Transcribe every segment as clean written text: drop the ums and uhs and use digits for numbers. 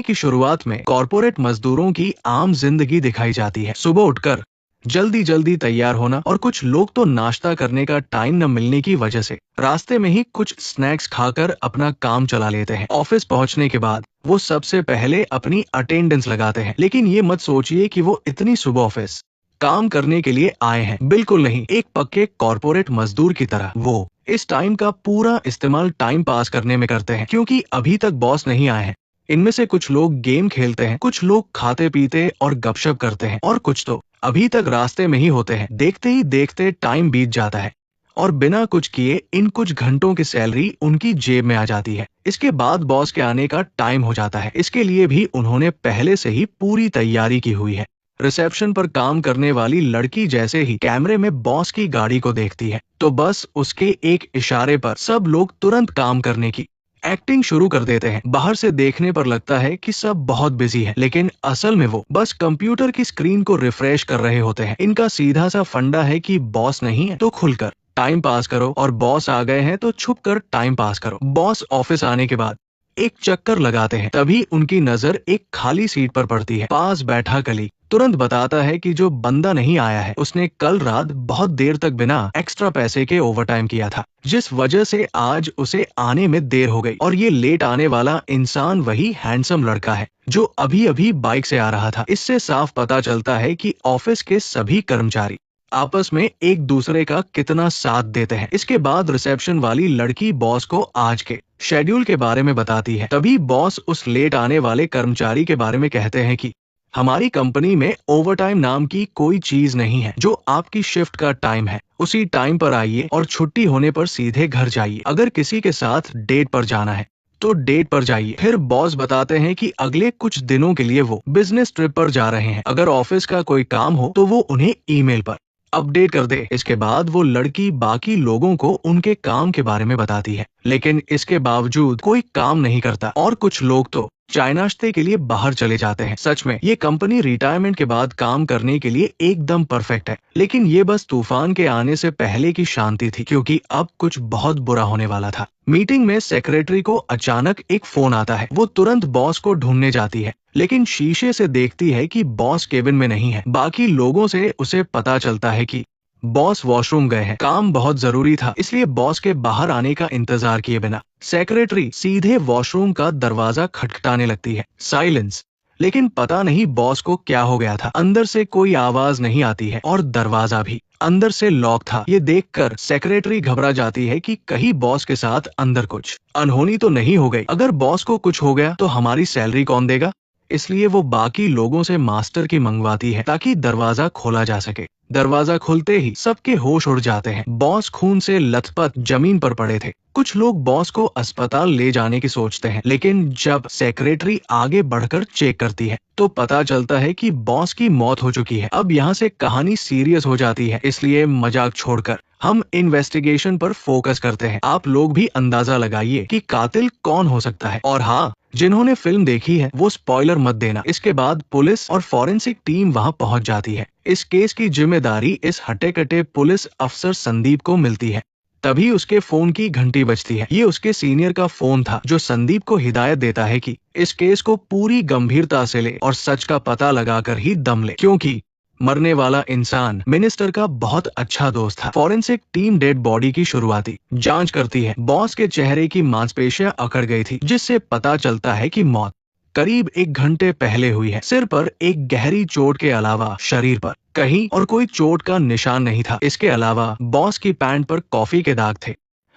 की शुरुआत में कॉर्पोरेट मजदूरों की आम जिंदगी दिखाई जाती है। सुबह उठकर जल्दी जल्दी तैयार होना, और कुछ लोग तो नाश्ता करने का टाइम न मिलने की वजह से रास्ते में ही कुछ स्नैक्स खाकर अपना काम चला लेते हैं। ऑफिस पहुंचने के बाद वो सबसे पहले अपनी अटेंडेंस लगाते हैं, लेकिन ये मत सोचिए कि वो इतनी सुबह ऑफिस काम करने के लिए आए हैं। बिल्कुल नहीं। एक पक्के कॉर्पोरेट मजदूर की तरह वो इस टाइम का पूरा इस्तेमाल टाइम पास करने में करते हैं, क्योंकि अभी तक बॉस नहीं आए हैं। इनमें से कुछ लोग गेम खेलते हैं, कुछ लोग खाते पीते और गपशप करते हैं, और कुछ तो अभी तक रास्ते में ही होते हैं। देखते ही देखते टाइम बीत जाता है, और बिना कुछ किए इन कुछ घंटों की सैलरी उनकी जेब में आ जाती है। इसके बाद बॉस के आने का टाइम हो जाता है। इसके लिए भी उन्होंने पहले से ही पूरी तैयारी की हुई है। रिसेप्शन पर काम करने वाली लड़की जैसे ही कैमरे में बॉस की गाड़ी को देखती है, तो बस उसके एक इशारे पर सब लोग तुरंत काम करने की एक्टिंग शुरू कर देते हैं। बाहर से देखने पर लगता है कि सब बहुत बिजी है, लेकिन असल में वो बस कंप्यूटर की स्क्रीन को रिफ्रेश कर रहे होते हैं। इनका सीधा सा फंडा है कि बॉस नहीं है तो खुलकर टाइम पास करो, और बॉस आ गए हैं तो छुप कर टाइम पास करो। बॉस ऑफिस आने के बाद एक चक्कर लगाते हैं, तभी उनकी नजर एक खाली सीट पर पड़ती है। पास बैठा कलीग तुरंत बताता है कि जो बंदा नहीं आया है उसने कल रात बहुत देर तक बिना एक्स्ट्रा पैसे के ओवरटाइम किया था, जिस वजह से आज उसे आने में देर हो गई। और ये लेट आने वाला इंसान वही हैंडसम लड़का है जो अभी अभी बाइक से आ रहा था। इससे साफ पता चलता है कि ऑफिस के सभी कर्मचारी आपस में एक दूसरे का कितना साथ देते हैं। इसके बाद रिसेप्शन वाली लड़की बॉस को आज के शेड्यूल के बारे में बताती है। तभी बॉस उस लेट आने वाले कर्मचारी के बारे में कहते हैं कि हमारी कंपनी में ओवरटाइम नाम की कोई चीज नहीं है। जो आपकी शिफ्ट का टाइम है उसी टाइम पर आइए, और छुट्टी होने पर सीधे घर जाइए। अगर किसी के साथ डेट पर जाना है तो डेट पर जाइए। फिर बॉस बताते हैं कि अगले कुछ दिनों के लिए वो बिजनेस ट्रिप पर जा रहे हैं। अगर ऑफिस का कोई काम हो तो वो उन्हें ईमेल पर अपडेट कर दे। इसके बाद वो लड़की बाकी लोगों को उनके काम के बारे में बताती है, लेकिन इसके बावजूद कोई काम नहीं करता, और कुछ लोग तो चाय नाश्ते के लिए बाहर चले जाते हैं। सच में ये कंपनी रिटायरमेंट के बाद काम करने के लिए एकदम परफेक्ट है, लेकिन ये बस तूफान के आने से पहले की शांति थी, क्योंकि अब कुछ बहुत बुरा होने वाला था। मीटिंग में सेक्रेटरी को अचानक एक फोन आता है। वो तुरंत बॉस को ढूंढने जाती है, लेकिन शीशे से देखती है कि बॉस केबिन में नहीं है। बाकी लोगों से उसे पता चलता है कि बॉस वॉशरूम गए हैं। काम बहुत जरूरी था, इसलिए बॉस के बाहर आने का इंतजार किए बिना सेक्रेटरी सीधे वॉशरूम का दरवाजा खटखटाने लगती है। साइलेंस। लेकिन पता नहीं बॉस को क्या हो गया था। अंदर से कोई आवाज नहीं आती है, और दरवाजा भी अंदर से लॉक था। ये देखकर सेक्रेटरी घबरा जाती है कि कहीं बॉस के साथ अंदर कुछ अनहोनी तो नहीं हो गई। अगर बॉस को कुछ हो गया तो हमारी सैलरी कौन देगा? इसलिए वो बाकी लोगों से मास्टर की मंगवाती है ताकि दरवाजा खोला जा सके। दरवाजा खुलते ही सबके होश उड़ जाते हैं। बॉस खून से लथपथ जमीन पर पड़े थे। कुछ लोग बॉस को अस्पताल ले जाने की सोचते हैं, लेकिन जब सेक्रेटरी आगे बढ़कर चेक करती है तो पता चलता है कि बॉस की मौत हो चुकी है। अब यहाँ से कहानी सीरियस हो जाती है, इसलिए मजाक छोड़कर हम इन्वेस्टिगेशन पर फोकस करते हैं। आप लोग भी अंदाजा लगाइए कि कातिल कौन हो सकता है, और हाँ, जिन्होंने फिल्म देखी है वो स्पॉइलर मत देना। इसके बाद पुलिस और फॉरेंसिक टीम वहां पहुंच जाती है। इस केस की जिम्मेदारी इस हटे-कटे पुलिस अफसर संदीप को मिलती है। तभी उसके फोन की घंटी बजती है। ये उसके सीनियर का फोन था, जो संदीप को हिदायत देता है कि इस केस को पूरी गंभीरता से ले और सच का पता लगाकर ही दम ले, क्योंकि मरने वाला इंसान मिनिस्टर का बहुत अच्छा दोस्त था। फॉरेंसिक टीम डेड बॉडी की शुरुआती जांच करती है। बॉस के चेहरे की मांसपेशियां अकड़ गई थी, जिससे पता चलता है कि मौत करीब 1 घंटे पहले हुई है। सिर पर एक गहरी चोट के अलावा शरीर पर कहीं और कोई चोट का निशान नहीं था। इसके अलावा बॉस की पैंट पर कॉफी के दाग थे,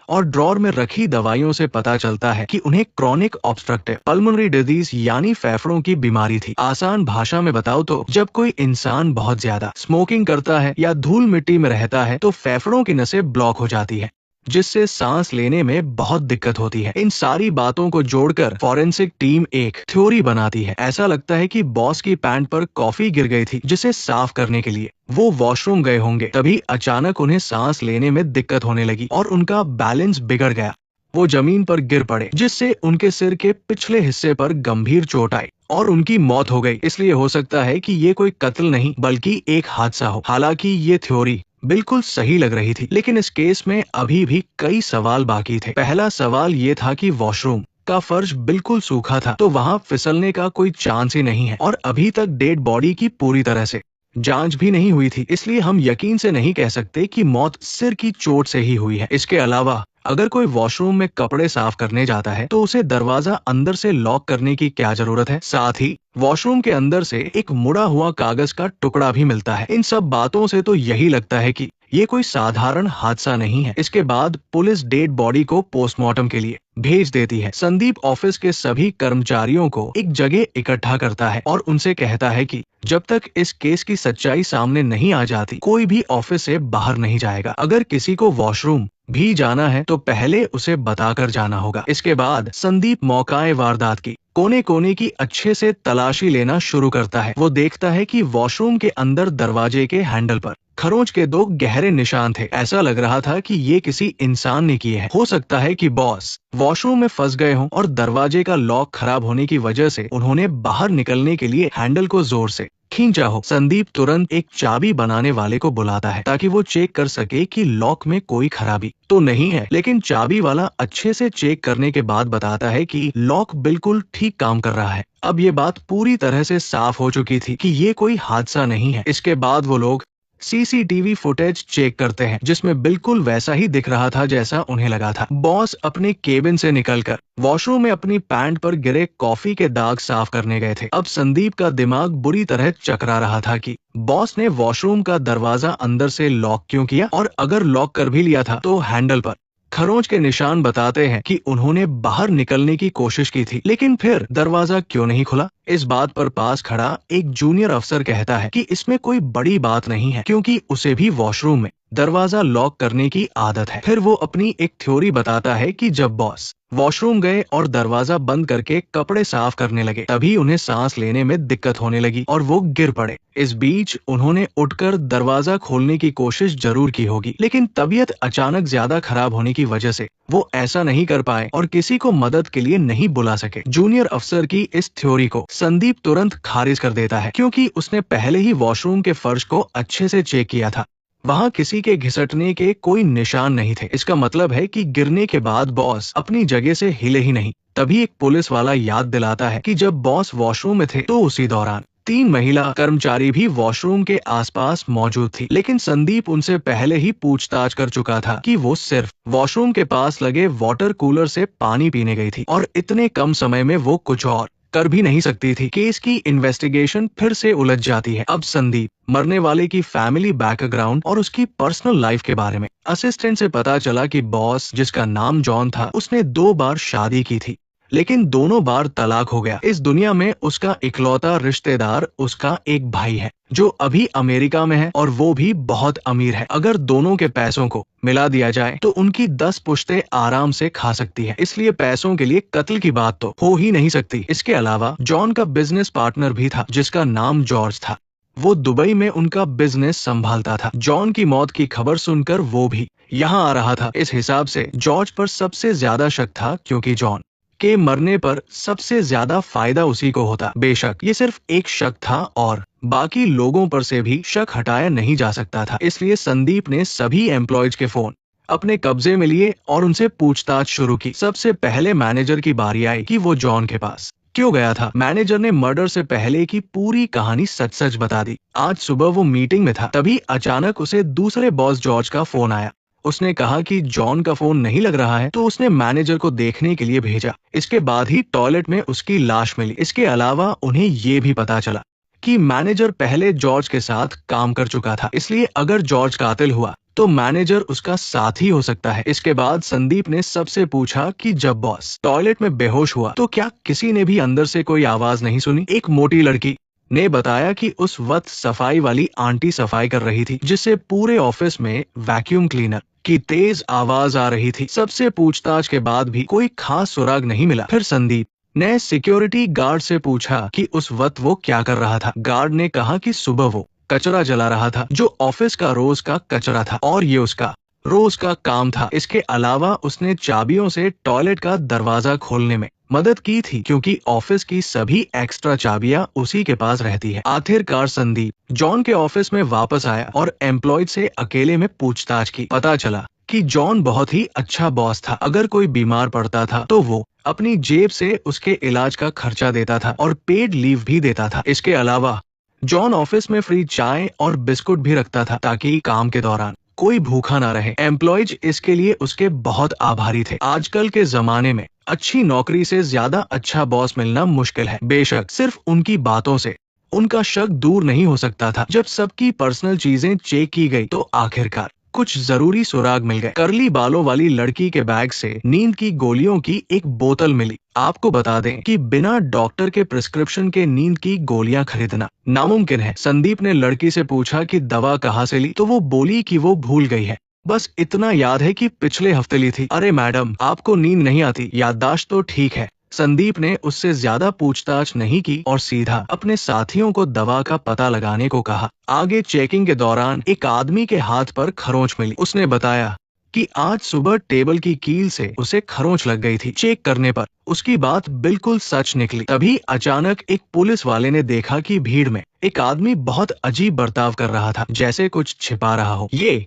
और ड्रॉर में रखी दवाइयों से पता चलता है कि उन्हें क्रॉनिक ऑब्स्ट्रक्टिव पल्मोनरी डिजीज यानी फेफड़ों की बीमारी थी। आसान भाषा में बताओ तो जब कोई इंसान बहुत ज्यादा स्मोकिंग करता है या धूल मिट्टी में रहता है तो फेफड़ों की नसें ब्लॉक हो जाती है, जिससे सांस लेने में बहुत दिक्कत होती है। इन सारी बातों को जोड़कर फॉरेंसिक टीम एक थ्योरी बनाती है। ऐसा लगता है कि बॉस की पैंट पर कॉफी गिर गई थी, जिसे साफ करने के लिए वो वॉशरूम गए होंगे। तभी अचानक उन्हें सांस लेने में दिक्कत होने लगी और उनका बैलेंस बिगड़ गया। वो जमीन पर गिर पड़े, जिससे उनके सिर के पिछले हिस्से पर गंभीर चोट आई और उनकी मौत हो गई। इसलिए हो सकता है कि ये कोई कत्ल नहीं बल्कि एक हादसा हो। हालांकि ये थ्योरी बिल्कुल सही लग रही थी, लेकिन इस केस में अभी भी कई सवाल बाकी थे। पहला सवाल ये था कि वॉशरूम का फर्श बिल्कुल सूखा था, तो वहाँ फिसलने का कोई चांस ही नहीं है। और अभी तक डेड बॉडी की पूरी तरह से जांच भी नहीं हुई थी, इसलिए हम यकीन से नहीं कह सकते कि मौत सिर की चोट से ही हुई है। इसके अलावा अगर कोई वॉशरूम में कपड़े साफ करने जाता है तो उसे दरवाजा अंदर से लॉक करने की क्या जरूरत है? साथ ही वॉशरूम के अंदर से एक मुड़ा हुआ कागज का टुकड़ा भी मिलता है। इन सब बातों से तो यही लगता है कि ये कोई साधारण हादसा नहीं है। इसके बाद पुलिस डेड बॉडी को पोस्टमार्टम के लिए भेज देती है। संदीप ऑफिस के सभी कर्मचारियों को एक जगह इकट्ठा करता है और उनसे कहता है कि जब तक इस केस की सच्चाई सामने नहीं आ जाती, कोई भी ऑफिस से बाहर नहीं जाएगा। अगर किसी को वॉशरूम भी जाना है तो पहले उसे बताकर जाना होगा। इसके बाद संदीप मौकाए वारदात की कोने कोने की अच्छे से तलाशी लेना शुरू करता है। वो देखता है कि वॉशरूम के अंदर दरवाजे के हैंडल पर खरोंच के 2 गहरे निशान थे। ऐसा लग रहा था कि ये किसी इंसान ने किए हैं। हो सकता है कि बॉस वॉशरूम में फंस गए हों और दरवाजे का लॉक खराब होने की वजह से उन्होंने बाहर निकलने के लिए हैंडल को जोर से खींचा हो। संदीप तुरंत एक चाबी बनाने वाले को बुलाता है ताकि वो चेक कर सके कि लॉक में कोई खराबी तो नहीं है। लेकिन चाबी वाला अच्छे से चेक करने के बाद बताता है कि लॉक बिल्कुल ठीक काम कर रहा है। अब ये बात पूरी तरह से साफ हो चुकी थी कि ये कोई हादसा नहीं है। इसके बाद वो लोग सीसीटीवी फुटेज चेक करते हैं, जिसमें बिल्कुल वैसा ही दिख रहा था जैसा उन्हें लगा था। बॉस अपने केबिन से निकलकर वॉशरूम में अपनी पैंट पर गिरे कॉफी के दाग साफ करने गए थे। अब संदीप का दिमाग बुरी तरह चकरा रहा था कि बॉस ने वॉशरूम का दरवाजा अंदर से लॉक क्यों किया, और अगर लॉक कर भी लिया था तो हैंडल पर खरोंच के निशान बताते हैं कि उन्होंने बाहर निकलने की कोशिश की थी, लेकिन फिर दरवाजा क्यों नहीं खुला। इस बात पर पास खड़ा एक जूनियर अफसर कहता है कि इसमें कोई बड़ी बात नहीं है, क्योंकि उसे भी वॉशरूम में दरवाजा लॉक करने की आदत है। फिर वो अपनी एक थ्योरी बताता है कि जब बॉस वॉशरूम गए और दरवाजा बंद करके कपड़े साफ करने लगे, तभी उन्हें सांस लेने में दिक्कत होने लगी और वो गिर पड़े। इस बीच उन्होंने उठकर दरवाजा खोलने की कोशिश जरूर की होगी, लेकिन तबीयत अचानक ज्यादा खराब होने की वजह से वो ऐसा नहीं कर पाए और किसी को मदद के लिए नहीं बुला सके। जूनियर अफसर की इस थ्योरी को संदीप तुरंत खारिज कर देता है, क्योंकि उसने पहले ही वॉशरूम के फर्श को अच्छे से चेक किया था। वहाँ किसी के घिसटने के कोई निशान नहीं थे। इसका मतलब है कि गिरने के बाद बॉस अपनी जगह से हिले ही नहीं। तभी एक पुलिस वाला याद दिलाता है कि जब बॉस वॉशरूम में थे तो उसी दौरान 3 महिला कर्मचारी भी वॉशरूम के आसपास मौजूद थी, लेकिन संदीप उनसे पहले ही पूछताछ कर चुका था कि वो सिर्फ वॉशरूम के पास लगे वाटर कूलर से पानी पीने गई थी और इतने कम समय में वो कुछ और कर भी नहीं सकती थी। केस की इन्वेस्टिगेशन फिर से उलझ जाती है। अब संदीप मरने वाले की फैमिली बैकग्राउंड और उसकी पर्सनल लाइफ के बारे में असिस्टेंट से पता चला कि बॉस, जिसका नाम जॉन था, उसने 2 बार शादी की थी, लेकिन दोनों बार तलाक हो गया। इस दुनिया में उसका इकलौता रिश्तेदार उसका एक भाई है जो अभी अमेरिका में है और वो भी बहुत अमीर है। अगर दोनों के पैसों को मिला दिया जाए तो उनकी 10 पुश्तें आराम से खा सकती है, इसलिए पैसों के लिए कत्ल की बात तो हो ही नहीं सकती। इसके अलावा जॉन का बिजनेस पार्टनर भी था जिसका नाम जॉर्ज था। वो दुबई में उनका बिजनेस संभालता था। जॉन की मौत की खबर सुनकर वो भी यहाँ आ रहा था। इस हिसाब से जॉर्ज पर सबसे ज्यादा शक था, क्योंकि जॉन के मरने पर सबसे ज्यादा फायदा उसी को होता। बेशक ये सिर्फ एक शक था और बाकी लोगों पर से भी शक हटाया नहीं जा सकता था, इसलिए संदीप ने सभी एम्प्लॉयज के फोन अपने कब्जे में लिए और उनसे पूछताछ शुरू की। सबसे पहले मैनेजर की बारी आई कि वो जॉन के पास क्यों गया था। मैनेजर ने मर्डर से पहले की पूरी कहानी सच सच बता दी। आज सुबह वो मीटिंग में था, तभी अचानक उसे दूसरे बॉस जॉर्ज का फोन आया। उसने कहा कि जॉन का फोन नहीं लग रहा है, तो उसने मैनेजर को देखने के लिए भेजा। इसके बाद ही टॉयलेट में उसकी लाश मिली। इसके अलावा उन्हें ये भी पता चला कि मैनेजर पहले जॉर्ज के साथ काम कर चुका था, इसलिए अगर जॉर्ज कातिल हुआ तो मैनेजर उसका साथी हो सकता है। इसके बाद संदीप ने सबसे पूछा कि जब बॉस टॉयलेट में बेहोश हुआ तो क्या किसी ने भी अंदर से कोई आवाज नहीं सुनी। एक मोटी लड़की ने बताया कि उस वक्त सफाई वाली आंटी सफाई कर रही थी, जिससे पूरे ऑफिस में वैक्यूम क्लीनर की तेज आवाज आ रही थी। सबसे पूछताछ के बाद भी कोई खास सुराग नहीं मिला। फिर संदीप ने सिक्योरिटी गार्ड से पूछा कि उस वक्त वो क्या कर रहा था। गार्ड ने कहा कि सुबह वो कचरा जला रहा था, जो ऑफिस का रोज का कचरा था और ये उसका रोज का काम था। इसके अलावा उसने चाबियों से टॉयलेट का दरवाजा खोलने में मदद की थी क्योंकि ऑफिस की सभी एक्स्ट्रा चाबियां उसी के पास रहती है। आखिरकार संदीप जॉन के ऑफिस में वापस आया और एम्प्लॉय से अकेले में पूछताछ की। पता चला कि जॉन बहुत ही अच्छा बॉस था। अगर कोई बीमार पड़ता था तो वो अपनी जेब से उसके इलाज का खर्चा देता था और पेड लीव भी देता था। इसके अलावा जॉन ऑफिस में फ्री चाय और बिस्कुट भी रखता था ताकि काम के दौरान कोई भूखा ना रहे। एम्प्लॉयज इसके लिए उसके बहुत आभारी थे। आजकल के जमाने में अच्छी नौकरी से ज्यादा अच्छा बॉस मिलना मुश्किल है। बेशक सिर्फ उनकी बातों से उनका शक दूर नहीं हो सकता था। जब सबकी पर्सनल चीजें चेक की गई तो आखिरकार कुछ जरूरी सुराग मिल गए। करली बालों वाली लड़की के बैग से नींद की गोलियों की एक बोतल मिली। आपको बता दें कि बिना डॉक्टर के प्रिस्क्रिप्शन के नींद की गोलियां खरीदना नामुमकिन है। संदीप ने लड़की से पूछा कि दवा कहाँ से ली, तो वो बोली कि वो भूल गई है, बस इतना याद है कि पिछले हफ्ते ली थी। अरे मैडम, आपको नींद नहीं आती, याददाश्त तो ठीक है। संदीप ने उससे ज्यादा पूछताछ नहीं की और सीधा अपने साथियों को दवा का पता लगाने को कहा। आगे चेकिंग के दौरान एक आदमी के हाथ पर खरोंच मिली। उसने बताया कि आज सुबह टेबल की कील से उसे खरोंच लग गई थी। चेक करने पर उसकी बात बिल्कुल सच निकली। तभी अचानक एक पुलिस वाले ने देखा कि भीड़ में एक आदमी बहुत अजीब बर्ताव कर रहा था, जैसे कुछ छिपा रहा हो। ये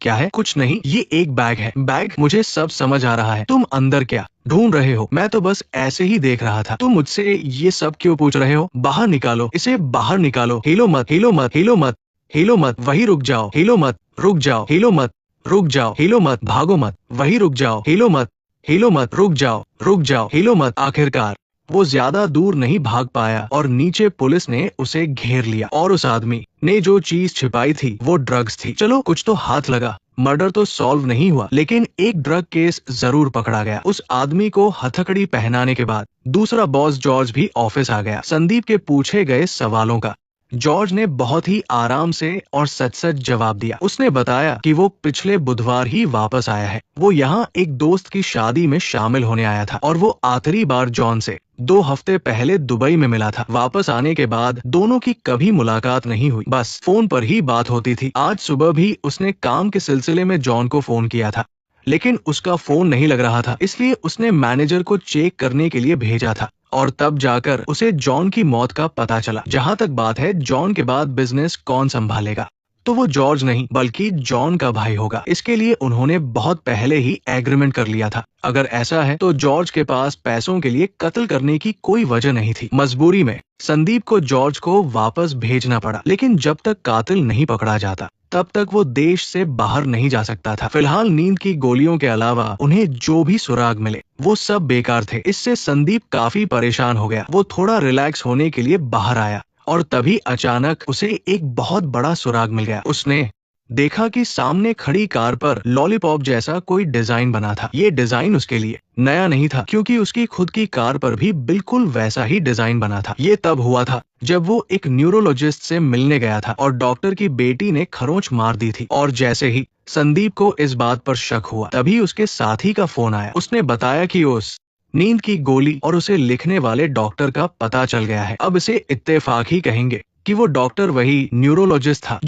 क्या है? कुछ नहीं, ये एक बैग है। बैग? मुझे सब समझ आ रहा है। तुम अंदर क्या ढूंढ रहे हो? मैं तो बस ऐसे ही देख रहा था। तुम मुझसे ये सब क्यों पूछ रहे हो? बाहर निकालो इसे, बाहर निकालो। हिलो मत, हिलो मत, हिलो मत, हिलो मत। वही रुक जाओ, हिलो मत, रुक जाओ, हिलो मत, रुक जाओ, हिलो मत, भागो मत। वही रुक जाओ, हिलो मत, हिलो मत, रुक जाओ, रुक जाओ, हिलो मत। आखिरकार वो ज्यादा दूर नहीं भाग पाया और नीचे पुलिस ने उसे घेर लिया और उस आदमी ने जो चीज छिपाई थी वो ड्रग्स थी। चलो कुछ तो हाथ लगा। मर्डर तो सॉल्व नहीं हुआ, लेकिन एक ड्रग केस जरूर पकड़ा गया। उस आदमी को हथकड़ी पहनाने के बाद दूसरा बॉस जॉर्ज भी ऑफिस आ गया। संदीप के पूछे गए सवालों का जॉर्ज ने बहुत ही आराम से और सच सच जवाब दिया। उसने बताया कि वो पिछले बुधवार ही वापस आया है। वो यहाँ एक दोस्त की शादी में शामिल होने आया था और वो आखिरी बार जॉन से 2 हफ्ते पहले दुबई में मिला था। वापस आने के बाद दोनों की कभी मुलाकात नहीं हुई, बस फोन पर ही बात होती थी। आज सुबह भी उसने काम के सिलसिले में जॉन को फोन किया था, लेकिन उसका फोन नहीं लग रहा था, इसलिए उसने मैनेजर को चेक करने के लिए भेजा था और तब जाकर उसे जॉन की मौत का पता चला। जहाँ तक बात है जॉन के बाद बिजनेस कौन संभालेगा, तो वो जॉर्ज नहीं बल्कि जॉन का भाई होगा। इसके लिए उन्होंने बहुत पहले ही एग्रीमेंट कर लिया था। अगर ऐसा है तो जॉर्ज के पास पैसों के लिए कत्ल करने की कोई वजह नहीं थी। मजबूरी में संदीप को जॉर्ज को वापस भेजना पड़ा, लेकिन जब तक कातिल नहीं पकड़ा जाता तब तक वो देश से बाहर नहीं जा सकता था। फिलहाल नींद की गोलियों के अलावा उन्हें जो भी सुराग मिले वो सब बेकार थे। इससे संदीप काफी परेशान हो गया। वो थोड़ा रिलैक्स होने के लिए बाहर आया और तभी अचानक उसे एक बहुत बड़ा सुराग मिल गया। उसने देखा कि सामने खड़ी कार पर लॉलीपॉप जैसा कोई डिजाइन बना था। ये डिजाइन उसके लिए नया नहीं था, क्योंकि उसकी खुद की कार पर भी बिल्कुल वैसा ही डिजाइन बना था। ये तब हुआ था जब वो एक न्यूरोलॉजिस्ट से मिलने गया था और डॉक्टर की बेटी ने खरोंच मार दी थी। और जैसे ही संदीप को इस बात पर शक हुआ, तभी उसके साथी का फोन आया। उसने बताया कि उस नींद की गोली और उसे लिखने वाले डॉक्टर का पता चल गया है। अब इसे इत्तेफाक ही कहेंगे कि वो डॉक्टर वही न्यूरोलॉजिस्ट था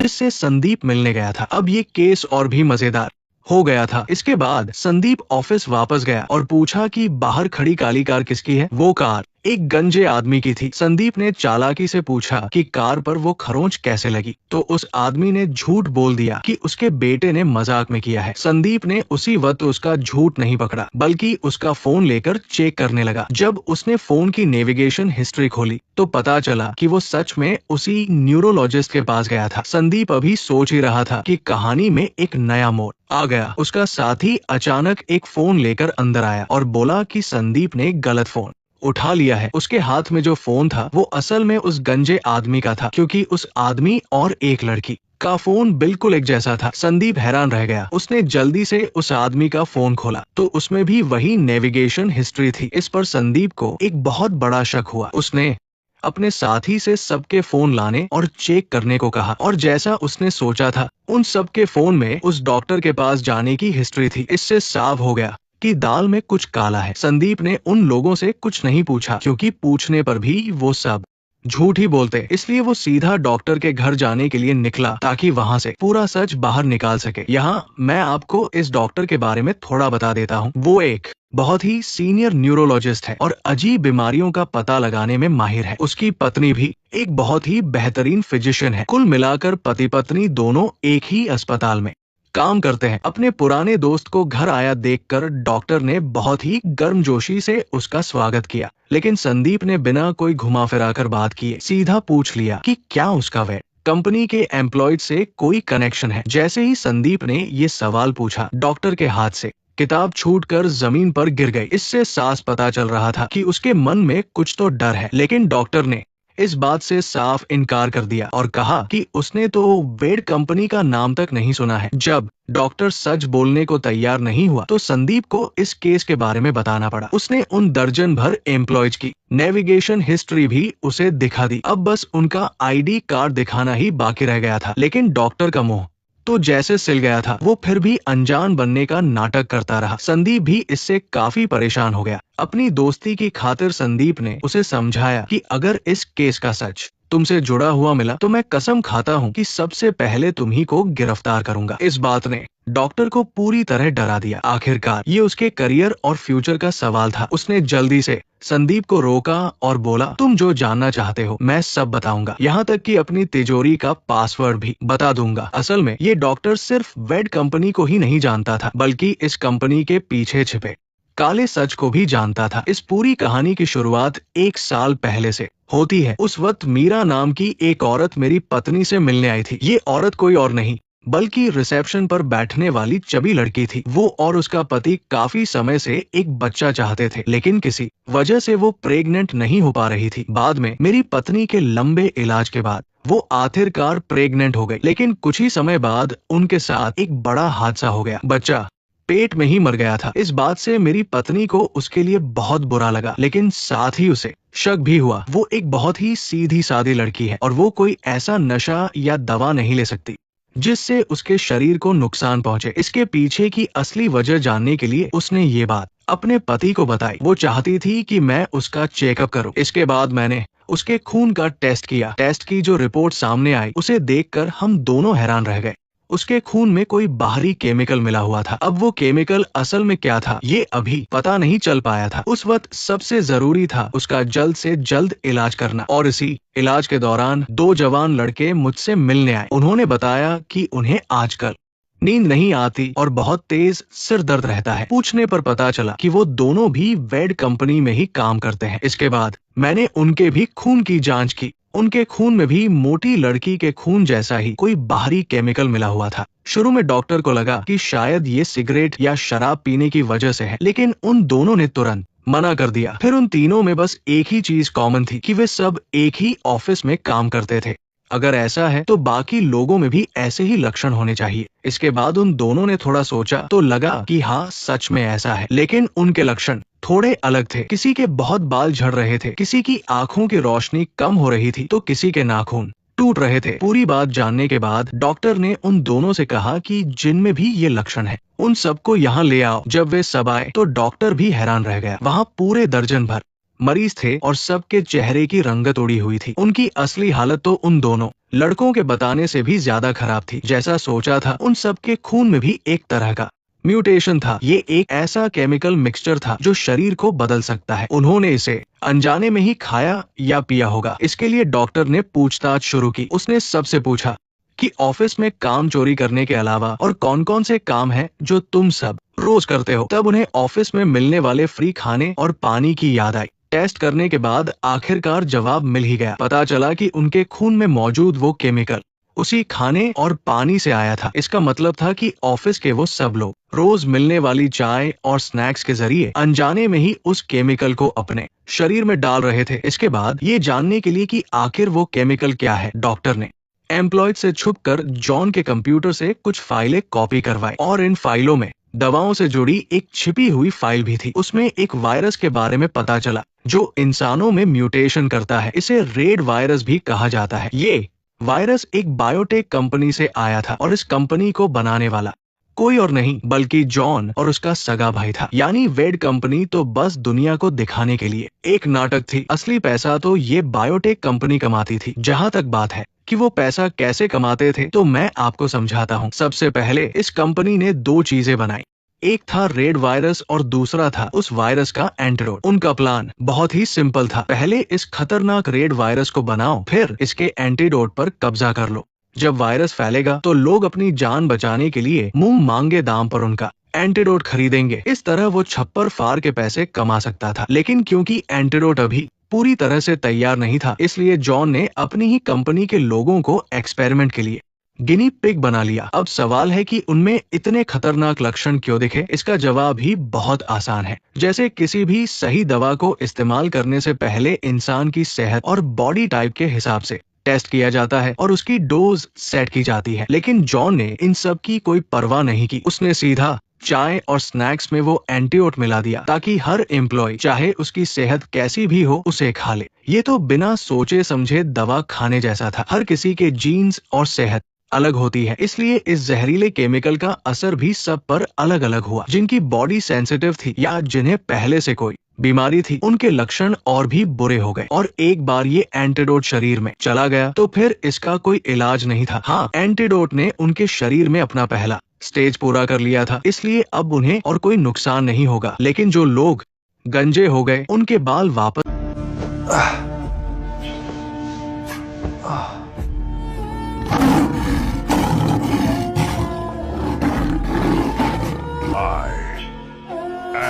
जिससे संदीप मिलने गया था। अब ये केस और भी मजेदार हो गया था। इसके बाद संदीप ऑफिस वापस गया और पूछा कि बाहर खड़ी काली कार किसकी है। वो कार एक गंजे आदमी की थी। संदीप ने चालाकी से पूछा कि कार पर वो खरोंच कैसे लगी, तो उस आदमी ने झूठ बोल दिया कि उसके बेटे ने मजाक में किया है। संदीप ने उसी वक्त उसका झूठ नहीं पकड़ा, बल्कि उसका फोन लेकर चेक करने लगा। जब उसने फोन की नेविगेशन हिस्ट्री खोली तो पता चला कि वो सच में उसी न्यूरोलॉजिस्ट के पास गया था। संदीप अभी सोच ही रहा था कि कहानी में एक नया मोड़ आ गया। उसका साथी अचानक एक फोन लेकर अंदर आया और बोला कि संदीप ने गलत फोन उठा लिया है। उसके हाथ में जो फोन था वो असल में उस गंजे आदमी का था, क्योंकि उस आदमी और एक लड़की का फोन बिल्कुल एक जैसा था। संदीप हैरान रह गया। उसने जल्दी से उस आदमी का फोन खोला तो उसमें भी वही नेविगेशन हिस्ट्री थी। इस पर संदीप को एक बहुत बड़ा शक हुआ। उसने अपने साथी से सबके फोन लाने और चेक करने को कहा और जैसा उसने सोचा था उन सबके फोन में उस डॉक्टर के पास जाने की हिस्ट्री थी। इससे साफ हो गया कि दाल में कुछ काला है। संदीप ने उन लोगों से कुछ नहीं पूछा, क्योंकि पूछने पर भी वो सब झूठ ही बोलते, इसलिए वो सीधा डॉक्टर के घर जाने के लिए निकला ताकि वहाँ से पूरा सच बाहर निकाल सके। यहाँ मैं आपको इस डॉक्टर के बारे में थोड़ा बता देता हूँ। वो एक बहुत ही सीनियर न्यूरोलॉजिस्ट है और अजीब बीमारियों का पता लगाने में माहिर है। उसकी पत्नी भी एक बहुत ही बेहतरीन फिजिशियन है। कुल मिलाकर पति पत्नी दोनों एक ही अस्पताल में काम करते हैं। अपने पुराने दोस्त को घर आया देखकर डॉक्टर ने बहुत ही गर्मजोशी से उसका स्वागत किया, लेकिन संदीप ने बिना कोई घुमा फिराकर बात किए सीधा पूछ लिया कि क्या उसका वे कंपनी के एम्प्लॉयड से कोई कनेक्शन है। जैसे ही संदीप ने ये सवाल पूछा, डॉक्टर के हाथ से किताब छूटकर जमीन पर गिर गई। इससे साफ पता चल रहा था कि उसके मन में कुछ तो डर है, लेकिन डॉक्टर ने इस बात से साफ इनकार कर दिया और कहा कि उसने तो वेड कंपनी का नाम तक नहीं सुना है। जब डॉक्टर सच बोलने को तैयार नहीं हुआ तो संदीप को इस केस के बारे में बताना पड़ा। उसने उन दर्जन भर एम्प्लॉयज की नेविगेशन हिस्ट्री भी उसे दिखा दी। अब बस उनका आईडी कार्ड दिखाना ही बाकी रह गया था, लेकिन डॉक्टर का मुंह तो जैसे सिल गया था। वो फिर भी अनजान बनने का नाटक करता रहा। संदीप भी इससे काफी परेशान हो गया। अपनी दोस्ती की खातिर संदीप ने उसे समझाया कि अगर इस केस का सच तुमसे जुड़ा हुआ मिला तो मैं कसम खाता हूँ कि सबसे पहले तुम्ही को गिरफ्तार करूंगा। इस बात ने डॉक्टर को पूरी तरह डरा दिया। आखिरकार ये उसके करियर और फ्यूचर का सवाल था। उसने जल्दी से संदीप को रोका और बोला, तुम जो जानना चाहते हो मैं सब बताऊंगा, यहाँ तक कि अपनी तिजोरी का पासवर्ड भी बता दूंगा। असल में ये डॉक्टर सिर्फ वेड कंपनी को ही नहीं जानता था, बल्कि इस कंपनी के पीछे छिपे काले सच को भी जानता था। इस पूरी कहानी की शुरुआत 1 साल पहले से होती है। उस वक्त मीरा नाम की एक औरत मेरी पत्नी से मिलने आई थी। ये औरत कोई और नहीं बल्कि रिसेप्शन पर बैठने वाली चबी लड़की थी। वो और उसका पति काफी समय से एक बच्चा चाहते थे, लेकिन किसी वजह से वो प्रेग्नेंट नहीं हो पा रही थी। बाद में मेरी पत्नी के लंबे इलाज के बाद वो आखिरकार प्रेग्नेंट हो गई, लेकिन कुछ ही समय बाद उनके साथ एक बड़ा हादसा हो गया। बच्चा पेट में ही मर गया था। इस बात से मेरी पत्नी को उसके लिए बहुत बुरा लगा, लेकिन साथ ही उसे शक भी हुआ। वो एक बहुत ही सीधी सादी लड़की है और वो कोई ऐसा नशा या दवा नहीं ले सकती जिससे उसके शरीर को नुकसान पहुंचे। इसके पीछे की असली वजह जानने के लिए उसने ये बात अपने पति को बताई। वो चाहती थी कि मैं उसका चेकअप करूं। इसके बाद मैंने उसके खून का टेस्ट किया। टेस्ट की जो रिपोर्ट सामने आई उसे देखकर हम दोनों हैरान रह गए। उसके खून में कोई बाहरी केमिकल मिला हुआ था। अब वो केमिकल असल में क्या था ये अभी पता नहीं चल पाया था। उस वक्त सबसे जरूरी था उसका जल्द से जल्द इलाज करना, और इसी इलाज के दौरान 2 जवान लड़के मुझसे मिलने आए। उन्होंने बताया कि उन्हें आजकल नींद नहीं आती और बहुत तेज सिर दर्द रहता है। पूछने पर पता चला कि वो दोनों भी वेड कंपनी में ही काम करते हैं। इसके बाद मैंने उनके भी खून की जांच की। उनके खून में भी मोटी लड़की के खून जैसा ही कोई बाहरी केमिकल मिला हुआ था। शुरू में डॉक्टर को लगा कि शायद ये सिगरेट या शराब पीने की वजह से है, लेकिन उन दोनों ने तुरंत मना कर दिया। फिर उन तीनों में बस एक ही चीज कॉमन थी कि वे सब एक ही ऑफिस में काम करते थे। अगर ऐसा है तो बाकी लोगों में भी ऐसे ही लक्षण होने चाहिए। इसके बाद उन दोनों ने थोड़ा सोचा तो लगा कि हाँ सच में ऐसा है, लेकिन उनके लक्षण थोड़े अलग थे। किसी के बहुत बाल झड़ रहे थे, किसी की आंखों की रोशनी कम हो रही थी, तो किसी के नाखून टूट रहे थे। पूरी बात जानने के बाद डॉक्टर ने उन दोनों से कहा कि जिनमें भी ये लक्षण है उन सबको यहाँ ले आओ। जब वे सब आए तो डॉक्टर भी हैरान रह गया। वहाँ पूरे दर्जन भर मरीज थे और सबके चेहरे की रंगत उड़ी हुई थी। उनकी असली हालत तो उन दोनों लड़कों के बताने से भी ज्यादा खराब थी। जैसा सोचा था उन सबके खून में भी एक तरह का म्यूटेशन था। ये एक ऐसा केमिकल मिक्सचर था जो शरीर को बदल सकता है। उन्होंने इसे अनजाने में ही खाया या पिया होगा। इसके लिए डॉक्टर ने पूछताछ शुरू की। उसने सबसे पूछा कि ऑफिस में काम चोरी करने के अलावा और कौन कौन से काम हैं जो तुम सब रोज करते हो। तब उन्हें ऑफिस में मिलने वाले फ्री खाने और पानी की याद आई। टेस्ट करने के बाद आखिरकार जवाब मिल ही गया। पता चला कि उनके खून में मौजूद वो केमिकल उसी खाने और पानी से आया था। इसका मतलब था कि ऑफिस के वो सब लोग रोज मिलने वाली चाय और स्नैक्स के जरिए अनजाने में ही उस केमिकल को अपने शरीर में डाल रहे थे। इसके बाद ये जानने के लिए कि आखिर वो केमिकल क्या है, डॉक्टर ने एम्प्लॉयड से छुपकर जॉन के कंप्यूटर से कुछ फाइलें कॉपी करवाई और इन फाइलों में दवाओं से जुड़ी एक छिपी हुई फाइल भी थी। उसमें एक वायरस के बारे में पता चला जो इंसानों में म्यूटेशन करता है। इसे रेड वायरस भी कहा जाता है। ये वायरस एक बायोटेक कंपनी से आया था और इस कंपनी को बनाने वाला कोई और नहीं बल्कि जॉन और उसका सगा भाई था। यानी वेड कंपनी तो बस दुनिया को दिखाने के लिए एक नाटक थी, असली पैसा तो ये बायोटेक कंपनी कमाती थी। जहाँ तक बात है कि वो पैसा कैसे कमाते थे, तो मैं आपको समझाता हूँ। सबसे पहले इस कंपनी ने दो चीजें बनाई, एक था रेड वायरस और दूसरा था उस वायरस का एंटीडोट। उनका प्लान बहुत ही सिंपल था, पहले इस खतरनाक रेड वायरस को बनाओ, फिर इसके एंटीडोट पर कब्जा कर लो। जब वायरस फैलेगा तो लोग अपनी जान बचाने के लिए मुंह मांगे दाम पर उनका एंटीडोट खरीदेंगे। इस तरह वो छप्पर फाड़ के पैसे कमा सकता था। लेकिन क्योंकि एंटीडोट अभी पूरी तरह से तैयार नहीं था, इसलिए जॉन ने अपनी ही कंपनी के लोगों को एक्सपेरिमेंट के लिए गिनी पिग बना लिया। अब सवाल है कि उनमें इतने खतरनाक लक्षण क्यों दिखे? इसका जवाब ही बहुत आसान है। जैसे किसी भी सही दवा को इस्तेमाल करने से पहले इंसान की सेहत और बॉडी टाइप के हिसाब से टेस्ट किया जाता है और उसकी डोज सेट की जाती है। लेकिन जॉन ने इन सब की कोई परवाह नहीं की। उसने सीधा चाय और स्नैक्स में वो एंटीडोट मिला दिया ताकि हर एम्प्लॉय, चाहे उसकी सेहत कैसी भी हो, उसे खा ले। ये तो बिना सोचे समझे दवा खाने जैसा था। हर किसी के जीन्स और सेहत अलग होती है, इसलिए इस जहरीले केमिकल का असर भी सब पर अलग अलग हुआ। जिनकी बॉडी सेंसिटिव थी या जिन्हें पहले से कोई बीमारी थी, उनके लक्षण और भी बुरे हो गए। और एक बार ये एंटीडोट शरीर में चला गया तो फिर इसका कोई इलाज नहीं था। हाँ, एंटीडोट ने उनके शरीर में अपना पहला स्टेज पूरा कर लिया था, इसलिए अब उन्हें और कोई नुकसान नहीं होगा। लेकिन जो लोग गंजे हो गए, उनके बाल वापस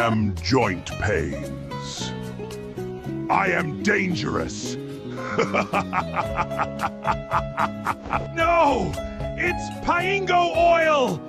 am joint pains. I am dangerous. No! It's Paingo oil!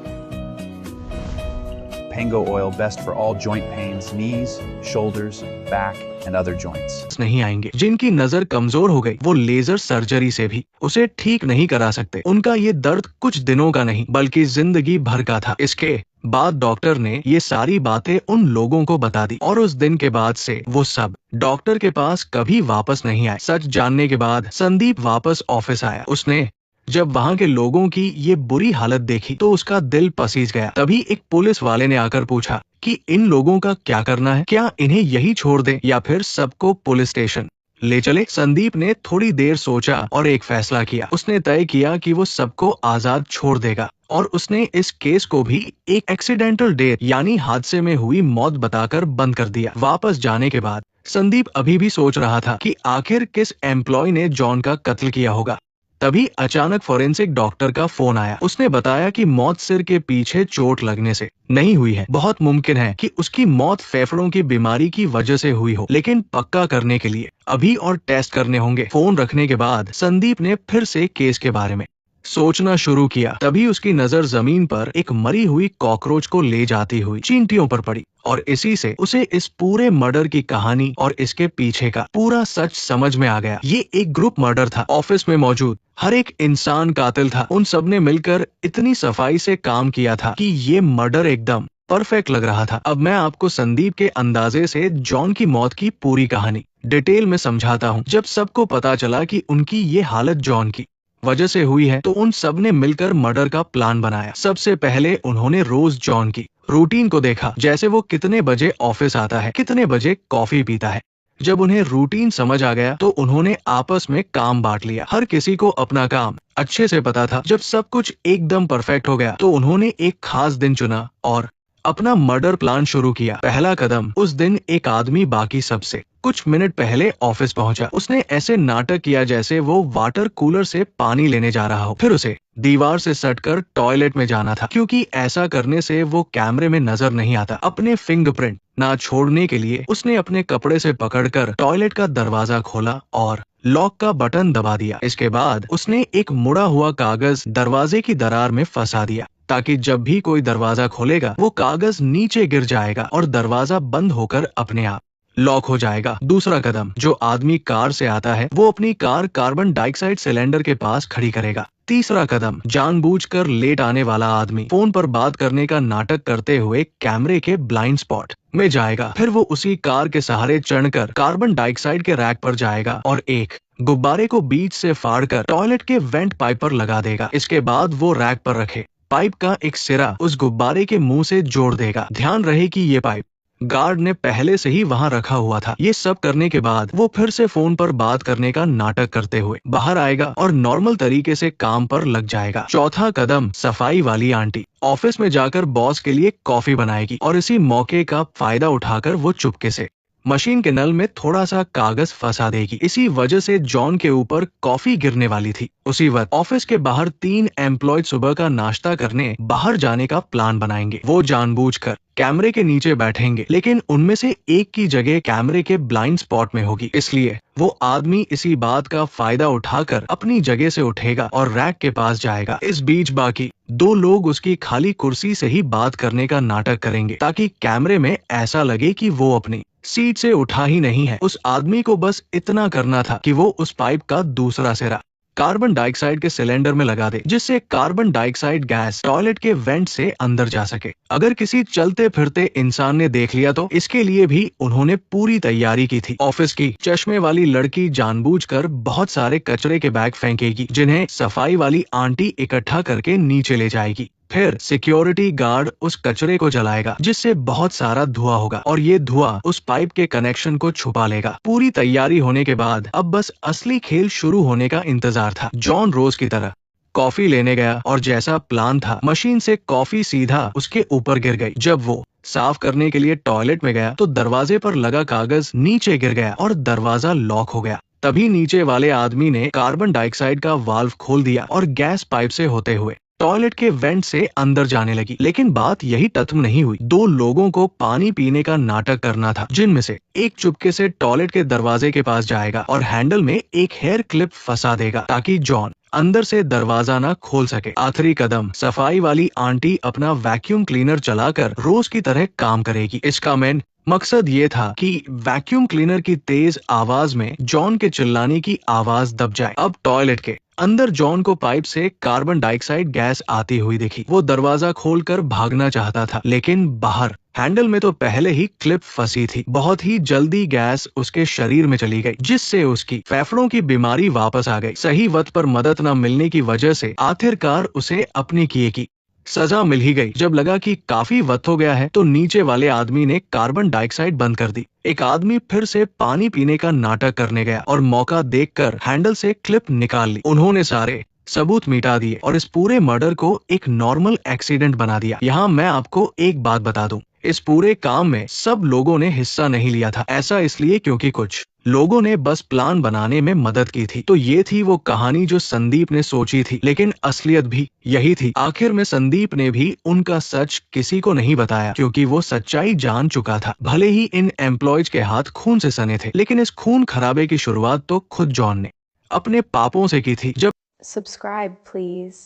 Pango oil best for all joint pains, knees, shoulders, back, and other joints. नहीं आएंगे। जिनकी नजर कमजोर हो गई, वो लेजर सर्जरी से भी उसे ठीक नहीं करा सकते। उनका ये दर्द कुछ दिनों का नहीं बल्कि जिंदगी भर का था। इसके बाद डॉक्टर ने ये सारी बातें उन लोगों को बता दी और उस दिन के बाद से वो सब डॉक्टर के पास कभी वापस नहीं आए। सच जानने के बाद संदीप वापस ऑफिस आया। उसने जब वहाँ के लोगों की ये बुरी हालत देखी तो उसका दिल पसीज गया। तभी एक पुलिस वाले ने आकर पूछा कि इन लोगों का क्या करना है, क्या इन्हें यही छोड़ दें या फिर सबको पुलिस स्टेशन ले चले? संदीप ने थोड़ी देर सोचा और एक फैसला किया। उसने तय किया कि वो सबको आजाद छोड़ देगा और उसने इस केस को भी एक एक्सीडेंटल डेथ यानी हादसे में हुई मौत बताकर बंद कर दिया। वापस जाने के बाद संदीप अभी भी सोच रहा था कि आखिर किस एम्प्लॉय ने जॉन का कत्ल किया होगा। तभी अचानक फोरेंसिक डॉक्टर का फोन आया। उसने बताया कि मौत सिर के पीछे चोट लगने से नहीं हुई है। बहुत मुमकिन है कि उसकी मौत फेफड़ों की बीमारी की वजह से हुई हो, लेकिन पक्का करने के लिए अभी और टेस्ट करने होंगे। फोन रखने के बाद संदीप ने फिर से केस के बारे में सोचना शुरू किया। तभी उसकी नजर जमीन पर एक मरी हुई कॉकरोच को ले जाती हुई चींटियों पर पड़ी और इसी से उसे इस पूरे मर्डर की कहानी और इसके पीछे का पूरा सच समझ में आ गया। ये एक ग्रुप मर्डर था। ऑफिस में मौजूद हर एक इंसान कातिल था। उन सब ने मिलकर इतनी सफाई से काम किया था कि ये मर्डर एकदम परफेक्ट लग रहा था। अब मैं आपको संदीप के अंदाजे से जॉन की मौत की पूरी कहानी डिटेल में समझाता हूँ। जब सबको पता चला कि उनकी ये हालत जॉन की वजह से हुई है तो उन सब ने मिलकर मर्डर का प्लान बनाया। सबसे पहले उन्होंने रोज जॉन की रूटीन को देखा, जैसे वो कितने बजे ऑफिस आता है, कितने बजे कॉफी पीता है। जब उन्हें रूटीन समझ आ गया तो उन्होंने आपस में काम बांट लिया। हर किसी को अपना काम अच्छे से पता था। जब सब कुछ एकदम परफेक्ट हो गया तो उन्होंने एक खास दिन चुना और अपना मर्डर प्लान शुरू किया। पहला कदम, उस दिन एक आदमी बाकी सबसे कुछ मिनट पहले ऑफिस पहुंचा। उसने ऐसे नाटक किया जैसे वो वाटर कूलर से पानी लेने जा रहा हो। फिर उसे दीवार से सटकर टॉयलेट में जाना था, क्योंकि ऐसा करने से वो कैमरे में नजर नहीं आता। अपने फिंगरप्रिंट ना छोड़ने के लिए उसने अपने कपड़े से पकड़कर टॉयलेट का दरवाजा खोला और लॉक का बटन दबा दिया। इसके बाद उसने एक मुड़ा हुआ कागज दरवाजे की दरार में फंसा दिया ताकि जब भी कोई दरवाजा खोलेगा वो कागज नीचे गिर जाएगा और दरवाजा बंद होकर अपने आप लॉक हो जाएगा। दूसरा कदम, जो आदमी कार से आता है वो अपनी कार कार्बन डाइऑक्साइड सिलेंडर के पास खड़ी करेगा। तीसरा कदम, जानबूझकर लेट आने वाला आदमी फोन पर बात करने का नाटक करते हुए कैमरे के ब्लाइंड स्पॉट में जाएगा। फिर वो उसी कार के सहारे चढ़कर कार्बन डाइऑक्साइड के रैक पर जाएगा और एक गुब्बारे को बीच से फाड़कर टॉयलेट के वेंट पाइप पर लगा देगा। इसके बाद वो रैक पर रखे पाइप का एक सिरा उस गुब्बारे के मुंह से जोड़ देगा। ध्यान रहे कि ये पाइप गार्ड ने पहले से ही वहां रखा हुआ था। ये सब करने के बाद वो फिर से फोन पर बात करने का नाटक करते हुए बाहर आएगा और नॉर्मल तरीके से काम पर लग जाएगा। चौथा कदम, सफाई वाली आंटी ऑफिस में जाकर बॉस के लिए कॉफी बनाएगी और इसी मौके का फायदा उठाकर वो चुपके से मशीन के नल में थोड़ा सा कागज फंसा देगी। इसी वजह से जॉन के ऊपर कॉफी गिरने वाली थी। उसी वक्त ऑफिस के बाहर 3 एम्प्लॉय सुबह का नाश्ता करने बाहर जाने का प्लान बनाएंगे। वो जानबूझकर कैमरे के नीचे बैठेंगे, लेकिन उनमें से एक की जगह कैमरे के ब्लाइंड स्पॉट में होगी। इसलिए वो आदमी इसी बात का फायदा उठाकर अपनी जगह से उठेगा और रैक के पास जाएगा। इस बीच बाकी 2 लोग उसकी खाली कुर्सी से ही बात करने का नाटक करेंगे, ताकि कैमरे में ऐसा लगे कि वो अपनी सीट से उठा ही नहीं है। उस आदमी को बस इतना करना था कि वो उस पाइप का दूसरा सिरा कार्बन डाइऑक्साइड के सिलेंडर में लगा दे, जिससे कार्बन डाइऑक्साइड गैस टॉयलेट के वेंट से अंदर जा सके। अगर किसी चलते फिरते इंसान ने देख लिया तो इसके लिए भी उन्होंने पूरी तैयारी की थी। ऑफिस की चश्मे वाली लड़की जानबूझकर बहुत सारे कचरे के बैग फेंकेगी, जिन्हें सफाई वाली आंटी इकट्ठा करके नीचे ले जाएगी। फिर सिक्योरिटी गार्ड उस कचरे को जलाएगा, जिससे बहुत सारा धुआं होगा और ये धुआं उस पाइप के कनेक्शन को छुपा लेगा। पूरी तैयारी होने के बाद अब बस असली खेल शुरू होने का इंतजार था। जॉन रोज की तरह कॉफी लेने गया और जैसा प्लान था, मशीन से कॉफी सीधा उसके ऊपर गिर गई। जब वो साफ करने के लिए टॉयलेट में गया तो दरवाजे पर लगा कागज नीचे गिर गया और दरवाजा लॉक हो गया। तभी नीचे वाले आदमी ने कार्बन डाइऑक्साइड का वाल्व खोल दिया और गैस पाइप से होते हुए टॉयलेट के वेंट से अंदर जाने लगी। लेकिन बात यही खत्म नहीं हुई। 2 लोगों को पानी पीने का नाटक करना था, जिनमें से एक चुपके से टॉयलेट के दरवाजे के पास जाएगा और हैंडल में एक हेयर क्लिप फंसा देगा, ताकि जॉन अंदर से दरवाजा ना खोल सके। आखिरी कदम, सफाई वाली आंटी अपना वैक्यूम क्लीनर चलाकर रोज की तरह काम करेगी। इसका मेन मकसद ये था कि वैक्यूम क्लीनर की तेज आवाज में जॉन के चिल्लाने की आवाज दब जाए। अब टॉयलेट के अंदर जॉन को पाइप से कार्बन डाइऑक्साइड गैस आती हुई दिखी। वो दरवाजा खोलकर भागना चाहता था, लेकिन बाहर हैंडल में तो पहले ही क्लिप फंसी थी। बहुत ही जल्दी गैस उसके शरीर में चली गई, जिससे उसकी फेफड़ों की बीमारी वापस आ गई। सही वक्त पर मदद न मिलने की वजह से आखिरकार उसे अपने किए की सजा मिल ही गई। जब लगा कि काफी वक्त हो गया है तो नीचे वाले आदमी ने कार्बन डाइऑक्साइड बंद कर दी। एक आदमी फिर से पानी पीने का नाटक करने गया और मौका देखकर हैंडल से क्लिप निकाल ली। उन्होंने सारे सबूत मिटा दिए और इस पूरे मर्डर को एक नॉर्मल एक्सीडेंट बना दिया। यहाँ मैं आपको एक बात बता दूं, इस पूरे काम में सब लोगों ने हिस्सा नहीं लिया था। ऐसा इसलिए क्योंकि कुछ लोगों ने बस प्लान बनाने में मदद की थी। तो ये थी वो कहानी जो संदीप ने सोची थी, लेकिन असलियत भी यही थी। आखिर में संदीप ने भी उनका सच किसी को नहीं बताया, क्योंकि वो सच्चाई जान चुका था। भले ही इन एम्प्लॉयज के हाथ खून से सने थे, लेकिन इस खून खराबे की शुरुआत तो खुद जॉन ने अपने पापों से की थी। जब Subscribe, please.